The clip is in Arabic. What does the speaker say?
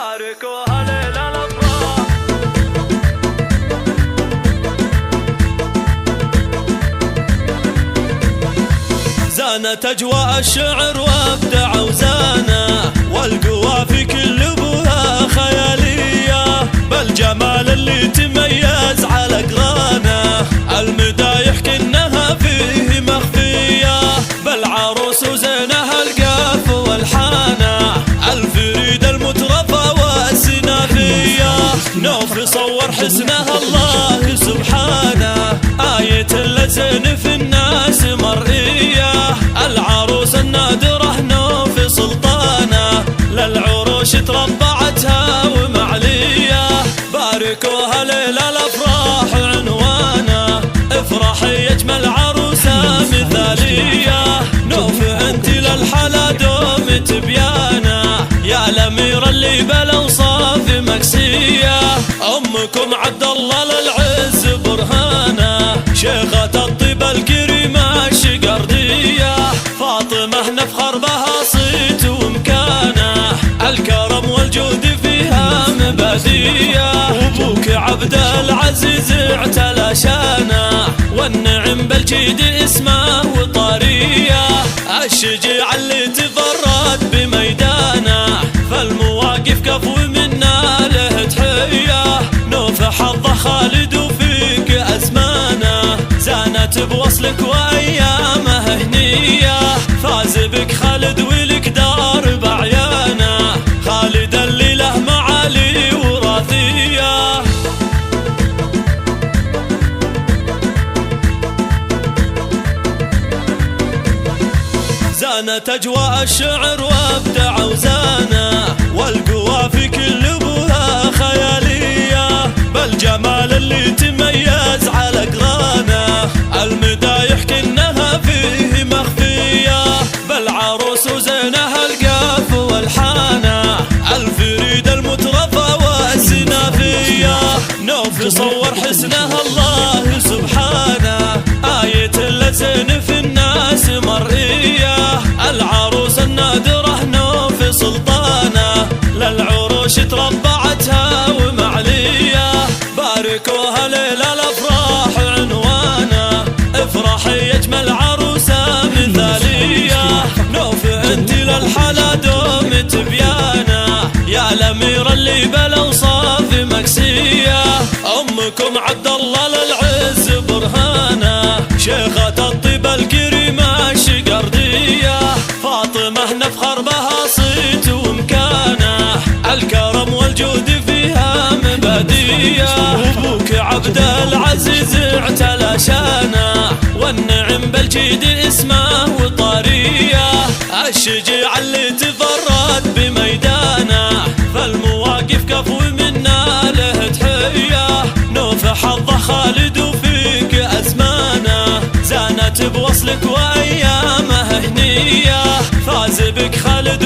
باركوها ليلة الأفراح. زانت أجواء الشعر وابدع وزانا، والقوافي كل ابوها خيالية، بالجمال اللي تميز على قرانه، المدايح كنها فيه مخفية، بالعروس وزينها القاف والحانه، الفريد المترفة والسنافية، نوف صور حسنها الله سبحانه، آية اللزن في الناس مرئية، العروس النادرة نوف سلطانه، للعروش تربعتها ومعلية، باركوها ليلة الأفراح عنوانه، افرحي يجمل عروسة مثالية، نوف انت للحلا دوم تبيانه، يا الأميرة اللي بالأوصاف مكسية، أمكم عبد الله للعز برهانه، شيخة الطيب الكريمة الشقردية، فاطمة نفخر بها صيت ومكانه، الكرم والجود فيها مبادية، وابوك عبد العزيز اعتلى شانه، والنعم بالجيد اسمه وطارية، الشجاع اللي تفرد بميدانه، فالمواقف كفو منا له تحية، نوف حظه خالد وفيك أزمانه، زانت بوصلك وأيامه هنية، فاز بك خالد ولك دار بعيانه، خالد اللي له معالي وراثية. زانت أجواء الشعر وابدع وزانا، والقوافي كل ابوها خيالية، بالجمال اللي تميز على قرانه، المدايح كنها فيه مخفية، بالعروس وزينها القاف والحانه، الفريد المترفة والسنافية، نوف صور حسنها الله سبحانه، آية اللزن في الناس مرئية، العروس النادرة نوف سلطانه، للعروش تربعتها ومعلية، باركوها ليلة الأفراح عنوانه، افرحي يجمل عروسة مثالية، نوف انت للحلا دوم تبيانه، يا الأميرة اللي بالأوصاف مكسية، أمكم عبد الله للعز برهانه، شيخة الطيب الكريمة الشقردية، فاطمة نفخر بها صيت ومكانه، الكرم والجود فيها مبادية، وابوك عبد العزيز اعتلى شانه، والنعم بالجيد اسمه وطارية، الشجاع اللي تفرد بميدانه، فالمواقف كفو منا له تحية، نوف حظه خالد وفيك أزمانه، زانت بوصلك وأيامه هنية، فاز بك خالد